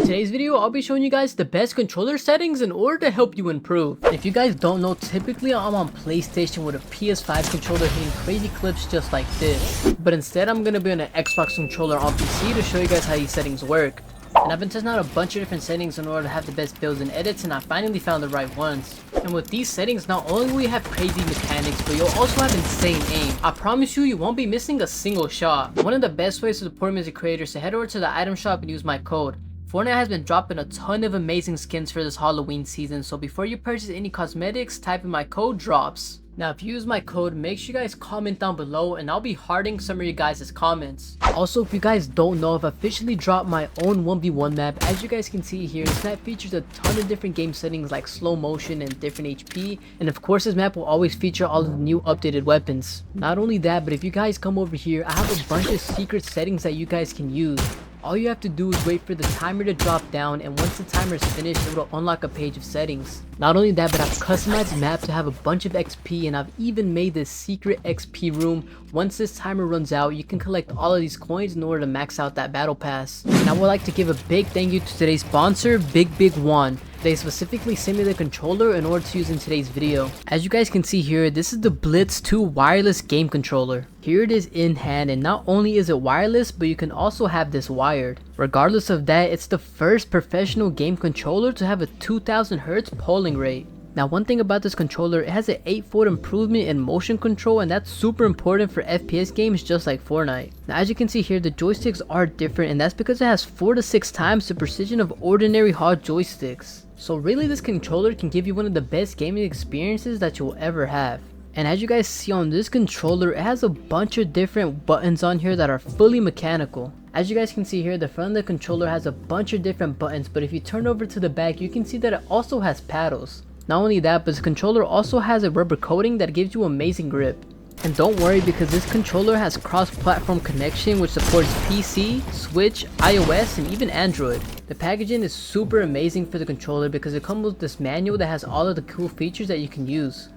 In today's video, I'll be showing you guys the best controller settings in order to help you improve. If you guys don't know, typically I'm on PlayStation with a PS5 controller hitting crazy clips just like this. But instead, I'm gonna be on an Xbox controller on PC to show you guys how these settings work. And I've been testing out a bunch of different settings in order to have the best builds and edits, and I finally found the right ones. And with these settings, not only will you have crazy mechanics, but you'll also have insane aim. I promise you won't be missing a single shot. One of the best ways to support me as a creator is to head over to the item shop and use my code. Fortnite has been dropping a ton of amazing skins for this Halloween season, so before you purchase any cosmetics, type in my code Dropz. Now if you use my code, make sure you guys comment down below and I'll be hearting some of you guys' comments. Also, if you guys don't know, I've officially dropped my own 1v1 map. As you guys can see here, this map features a ton of different game settings like slow motion and different HP. And of course, this map will always feature all of the new updated weapons. Not only that, but if you guys come over here, I have a bunch of secret settings that you guys can use. All you have to do is wait for the timer to drop down, and once the timer is finished, it will unlock a page of settings. Not only that, but I've customized the map to have a bunch of XP, and I've even made this secret XP room. Once this timer runs out, you can collect all of these coins in order to max out that battle pass. And I would like to give a big thank you to today's sponsor, Big One. They specifically sent me the controller in order to use in today's video. As you guys can see here, this is the Blitz 2 wireless game controller. Here it is in hand, and not only is it wireless, but you can also have this wired. Regardless of that, it's the first professional game controller to have a 2000 Hz polling rate. Now one thing about this controller, it has an 8-fold improvement in motion control, and that's super important for FPS games just like Fortnite. Now as you can see here, the joysticks are different, and that's because it has 4 to 6 times the precision of ordinary hard joysticks. So really this controller can give you one of the best gaming experiences that you'll ever have. And as you guys see on this controller, it has a bunch of different buttons on here that are fully mechanical. As you guys can see here, the front of the controller has a bunch of different buttons, but if you turn over to the back, you can see that it also has paddles. Not only that, but the controller also has a rubber coating that gives you amazing grip. And don't worry, because this controller has cross-platform connection which supports PC, Switch, iOS, and even Android. The packaging is super amazing for the controller because it comes with this manual that has all of the cool features that you can use,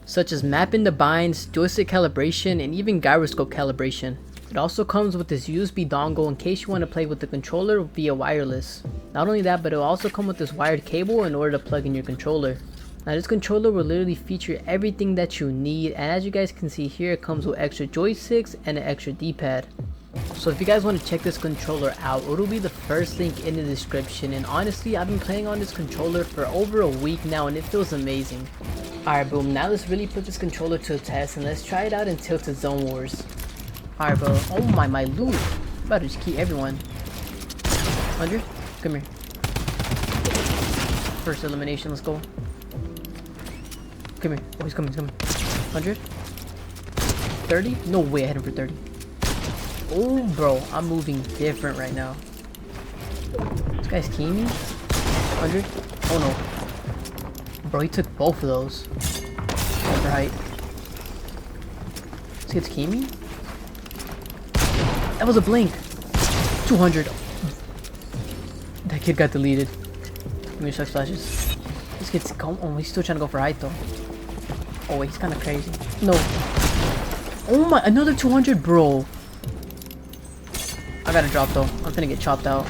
such as map and binds, joystick calibration, and even gyroscope calibration. It also comes with this USB dongle in case you want to play with the controller via wireless. Not only that, but it will also come with this wired cable in order to plug in your controller. Now this controller will literally feature everything that you need, and as you guys can see here, it comes with extra joysticks and an extra D-pad. So if you guys want to check this controller out, it'll be the first link in the description. And honestly, I've been playing on this controller for over a week now and it feels amazing. Alright boom, now let's really put this controller to a test and let's try it out in Tilted Zone Wars. Alright bro, oh my loot, I'm about to just keep everyone. 100, come here. First elimination, let's go. Come here, oh he's coming. 100, 30, no way I hit him for 30. Oh bro, I'm moving different right now. This guy's keying me. 100, oh no. Bro, he took both of those. Right. This kid's keying me. That was a blink. 200. That kid got deleted. Give me your flashes. This kid's oh, he's still trying to go for height though. Oh wait, he's kind of crazy. No. Oh my, another 200, bro. I gotta drop though. I'm gonna get chopped out.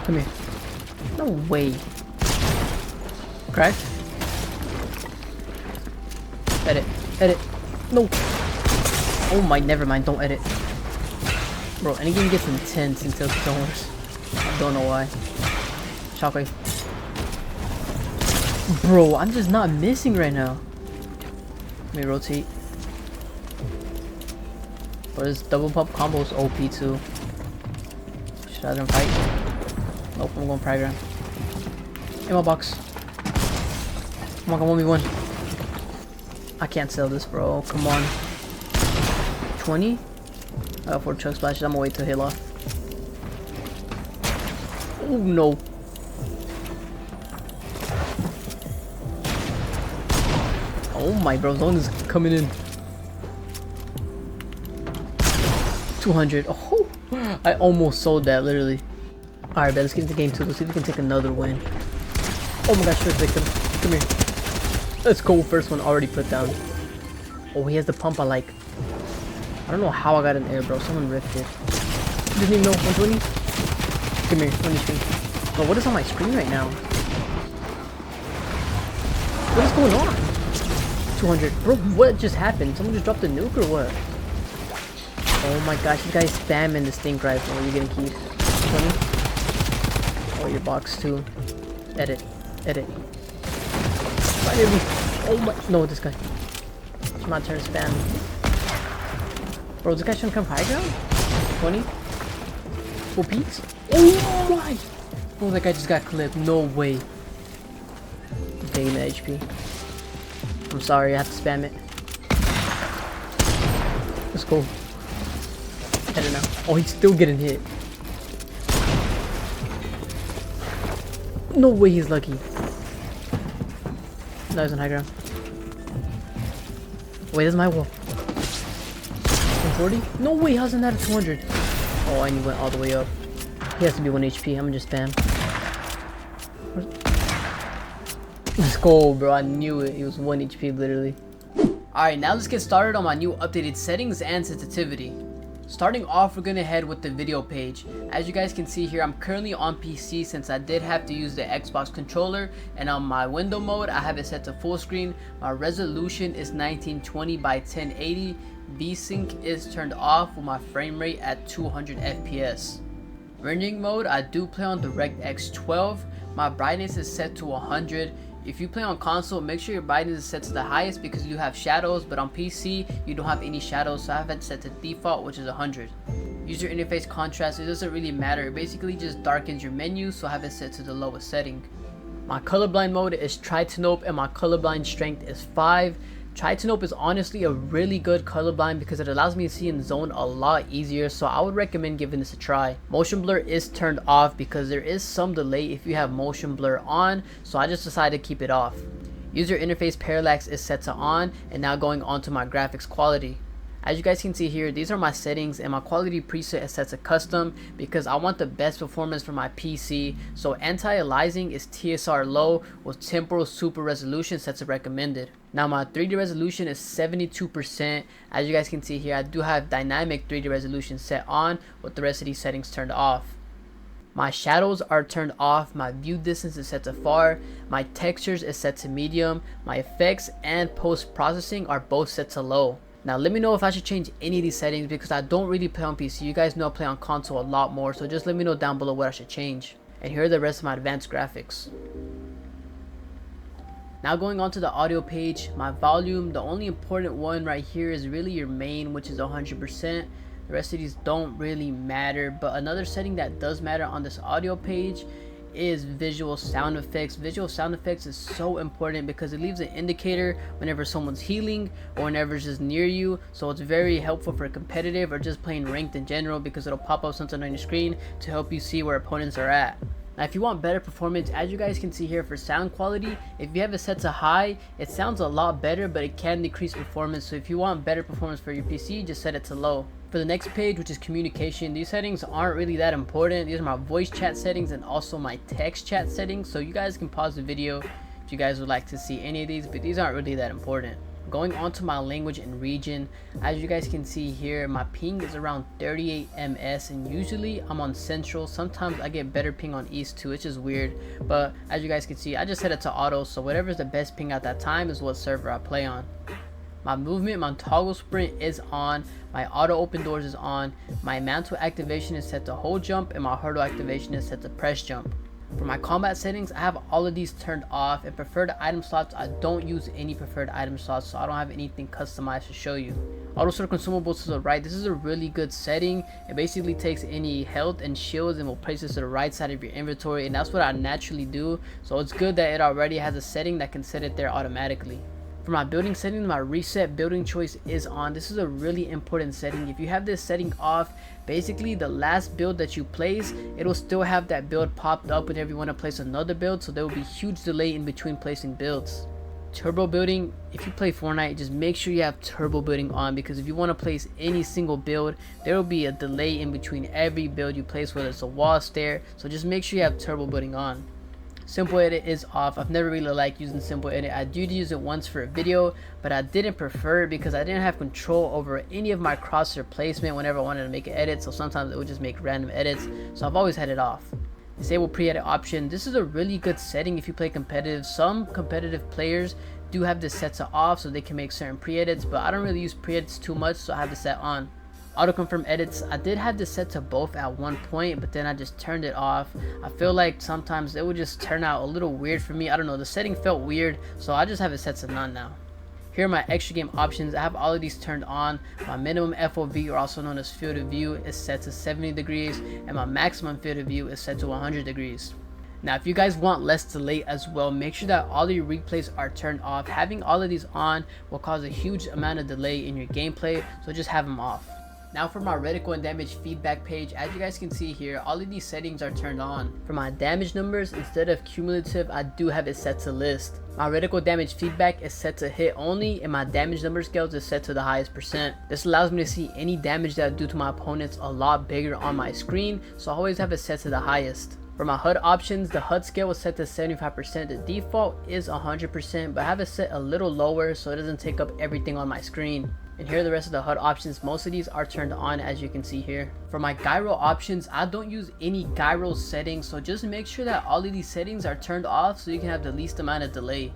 Come here. No way. Cracked. Edit. No. Oh my, never mind. Don't edit. Bro, any game gets intense until it don't. I don't know why. Shockwave. Bro, I'm just not missing right now. Let me rotate. Bro, this double pump combo is OP too. Should I let him fight? Nope, I'm going private round. Ammo box. Come on, 1v1. I can't sell this, bro. Come on. 20? I got 4 chug splashes. I'm gonna wait till hit off. Oh no. Oh my, bro, zone is coming in. 200. Oh, I almost sold that, literally. Alright, let's get into game 2. Let's see if we can take another win. Oh my gosh, first victim. Come here. Let's go. First one already put down. Oh, he has the pump I like. I don't know how I got in air, bro. Someone ripped it. Didn't even know. 120. Come here, 1 HP. Bro, what is on my screen right now? What is going on? 200. Bro, what just happened? Someone just dropped a nuke or what? Oh my gosh, you guys spamming the stink rifle. You're getting keyed. 20. Oh, your box too. Edit. Finally. Oh my. No, this guy. It's my turn to spam. Bro, this guy shouldn't come high ground? 20. Full peaks. Oh my. Oh, that guy just got clipped. No way. Gain the HP. I'm sorry, I have to spam it. Let's go. I don't know. Oh, he's still getting hit. No way he's lucky. No, he's on high ground. Wait, that's my wall. 140? No way, how's that at 200? Oh, and he went all the way up. He has to be 1 HP. I'm gonna just spam. Let's go, bro. I knew it. He was 1 HP, literally. Alright, now let's get started on my new updated settings and sensitivity. Starting off, we're gonna head with the video page. As you guys can see here, I'm currently on PC since I did have to use the Xbox controller, and on my window mode I have it set to full screen. My resolution is 1920 by 1080. VSync is turned off with my frame rate at 200 FPS. Rendering mode, I do play on DirectX 12. My brightness is set to 100. If you play on console, make sure your brightness is set to the highest because you have shadows, but on PC, you don't have any shadows, so I have it set to default, which is 100. User interface contrast, it doesn't really matter. It basically just darkens your menu, so I have it set to the lowest setting. My colorblind mode is Tritanope, and my colorblind strength is 5. Tritanope is honestly a really good colorblind because it allows me to see in zone a lot easier, so I would recommend giving this a try. Motion blur is turned off because there is some delay if you have motion blur on, so I just decided to keep it off. User interface parallax is set to on, and now going on to my graphics quality. As you guys can see here, these are my settings, and my quality preset is set to custom because I want the best performance for my PC. So anti-aliasing is TSR low with temporal super resolution set to recommended. Now my 3D resolution is 72%. As you guys can see here, I do have dynamic 3D resolution set on with the rest of these settings turned off. My shadows are turned off, my view distance is set to far, my textures is set to medium, my effects and post-processing are both set to low. Now let me know if I should change any of these settings because I don't really play on PC. You guys know I play on console a lot more, so just let me know down below what I should change. And here are the rest of my advanced graphics. Now going on to the audio page, my volume, the only important one right here is really your main, which is 100%. The rest of these don't really matter, but another setting that does matter on this audio page is visual sound effects. Visual sound effects is so important because it leaves an indicator whenever someone's healing or whenever it's just near you, so it's very helpful for competitive or just playing ranked in general because it'll pop up something on your screen to help you see where opponents are at. Now if you want better performance, as you guys can see here for sound quality, if you have it set to high, it sounds a lot better, but it can decrease performance. So if you want better performance for your PC, just set it to low. For the next page, which is communication, these settings aren't really that important. These are my voice chat settings and also my text chat settings, so you guys can pause the video if you guys would like to see any of these, but these aren't really that important. Going on to my language and region, as you guys can see here, my ping is around 38 ms, and usually I'm on central. Sometimes I get better ping on east too, which is weird, but as you guys can see, I just set it to auto, so whatever's the best ping at that time is what server I play on. My movement, my toggle sprint is on, my auto open doors is on, my mantle activation is set to hold jump, and my hurdle activation is set to press jump. For my combat settings, I have all of these turned off, and preferred item slots, I don't use any preferred item slots, so I don't have anything customized to show you. Auto sort consumables to the right, this is a really good setting. It basically takes any health and shields and will place it to the right side of your inventory, and that's what I naturally do, so it's good that it already has a setting that can set it there automatically. For my building settings, my reset building choice is on. This is a really important setting. If you have this setting off, basically the last build that you place, it'll still have that build popped up whenever you want to place another build, so there will be huge delay in between placing builds. Turbo building, if you play Fortnite, just make sure you have turbo building on, because if you want to place any single build, there will be a delay in between every build you place, whether it's a wall, stair, so just make sure you have turbo building on. Simple edit is off. I've never really liked using simple edit. I did use it once for a video, but I didn't prefer it because I didn't have control over any of my crosshair placement whenever I wanted to make an edit, so sometimes it would just make random edits, so I've always had it off. Disable pre-edit option. This is a really good setting if you play competitive. Some competitive players do have this set to off so they can make certain pre-edits, but I don't really use pre-edits too much, so I have this set on. Auto confirm edits, I did have this set to both at one point, but then I just turned it off. I feel like sometimes it would just turn out a little weird for me. I don't know, the setting felt weird, so I just have it set to none now. Here are my extra game options. I have all of these turned on. My minimum FOV, or also known as field of view, is set to 70 degrees, and my maximum field of view is set to 100 degrees. Now, if you guys want less delay as well, make sure that all of your replays are turned off. Having all of these on will cause a huge amount of delay in your gameplay, so just have them off. Now for my reticle and damage feedback page, as you guys can see here, all of these settings are turned on. For my damage numbers, instead of cumulative, I do have it set to list. My reticle damage feedback is set to hit only, and my damage number scales is set to the highest percent. This allows me to see any damage that I do to my opponents a lot bigger on my screen, so I always have it set to the highest. For my HUD options, the HUD scale was set to 75%. The default is 100%, but I have it set a little lower so it doesn't take up everything on my screen. And here are the rest of the HUD options. Most of these are turned on, as you can see here. For my gyro options, I don't use any gyro settings, so just make sure that all of these settings are turned off so you can have the least amount of delay.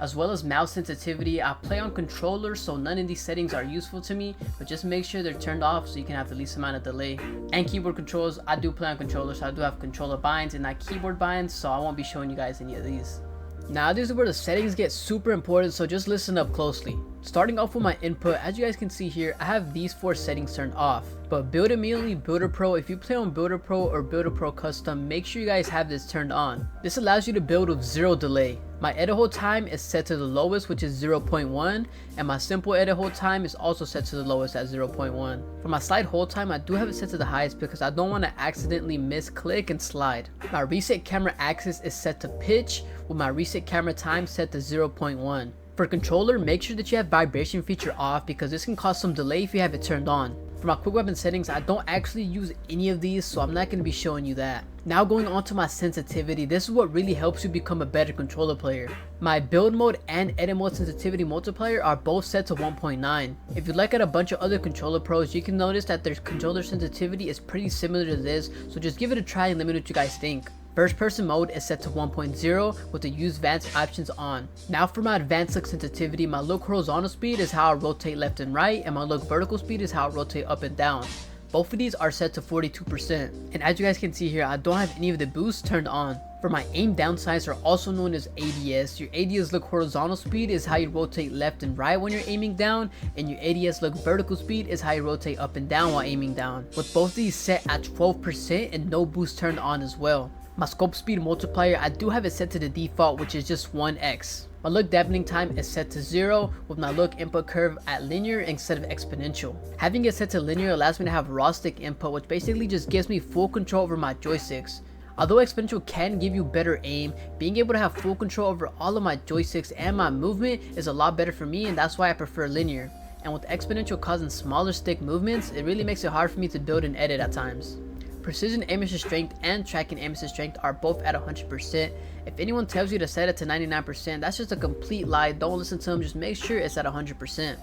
As well as mouse sensitivity, I play on controller, so none of these settings are useful to me, but just make sure they're turned off so you can have the least amount of delay. And keyboard controls, I do play on controller, so I do have controller binds and not keyboard binds, so I won't be showing you guys any of these. Now this is where the settings get super important, so just listen up closely. Starting off with my input, as you guys can see here, I have these 4 settings turned off. But build immediately, builder pro, if you play on builder pro or builder pro custom, make sure you guys have this turned on. This allows you to build with 0 delay. My edit hold time is set to the lowest, which is 0.1, and my simple edit hold time is also set to the lowest at 0.1. For my slide hold time, I do have it set to the highest because I don't want to accidentally misclick and slide. My reset camera axis is set to pitch, with my reset camera time set to 0.1. For controller, make sure that you have vibration feature off because this can cause some delay if you have it turned on. For my quick weapon settings, I don't actually use any of these, so I'm not going to be showing you that. Now going on to my sensitivity, this is what really helps you become a better controller player. My build mode and edit mode sensitivity multiplier are both set to 1.9. If you look at a bunch of other controller pros, you can notice that their controller sensitivity is pretty similar to this, so just give it a try and let me know what you guys think. First person mode is set to 1.0 with the use advanced options on. Now for my advanced look sensitivity, my look horizontal speed is how I rotate left and right, and my look vertical speed is how I rotate up and down. Both of these are set to 42%. And as you guys can see here, I don't have any of the boosts turned on. For my aim down sights, are also known as ADS. Your ADS look horizontal speed is how you rotate left and right when you're aiming down, and your ADS look vertical speed is how you rotate up and down while aiming down. With both of these set at 12% and no boost turned on as well. My scope speed multiplier, I do have it set to the default, which is just 1x. My look dampening time is set to 0, with my look input curve at linear instead of exponential. Having it set to linear allows me to have raw stick input, which basically just gives me full control over my joysticks. Although exponential can give you better aim, being able to have full control over all of my joysticks and my movement is a lot better for me, and that's why I prefer linear. And with exponential causing smaller stick movements, it really makes it hard for me to build and edit at times. Precision aim assist strength and tracking aim assist strength are both at 100%. If anyone tells you to set it to 99%, that's just a complete lie. Don't listen to them, just make sure it's at 100%.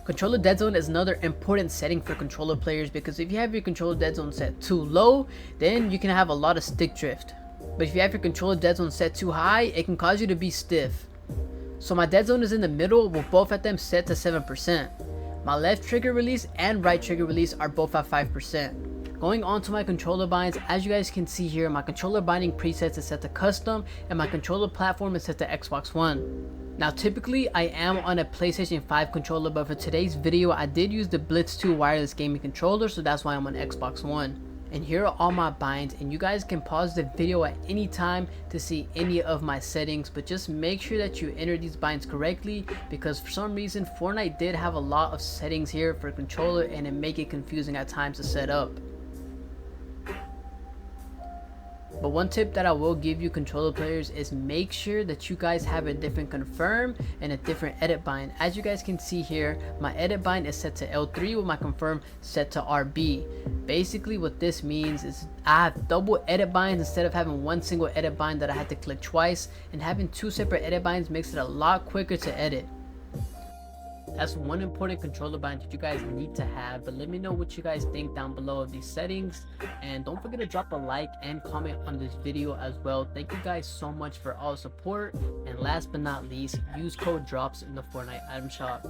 Controller dead zone is another important setting for controller players, because if you have your controller dead zone set too low, then you can have a lot of stick drift. But if you have your controller dead zone set too high, it can cause you to be stiff. So my dead zone is in the middle, with both of them set to 7%. My left trigger release and right trigger release are both at 5%. Going on to my controller binds, as you guys can see here, my controller binding presets is set to custom, and my controller platform is set to Xbox One. Now typically I am on a PlayStation 5 controller, but for today's video I did use the Blitz 2 wireless gaming controller, so that's why I'm on Xbox One. And here are all my binds, and you guys can pause the video at any time to see any of my settings, but just make sure that you enter these binds correctly, because for some reason Fortnite did have a lot of settings here for controller and it make it confusing at times to set up. But one tip that I will give you controller players is make sure that you guys have a different confirm and a different edit bind. As you guys can see here, my edit bind is set to L3 with my confirm set to RB. Basically what this means is I have double edit binds instead of having one single edit bind that I had to click twice, and having two separate edit binds makes it a lot quicker to edit. That's one important controller bind that you guys need to have. But let me know what you guys think down below of these settings, and don't forget to drop a like and comment on this video as well. Thank you guys so much for all support, and last but not least, use code DROPZ in the Fortnite item shop.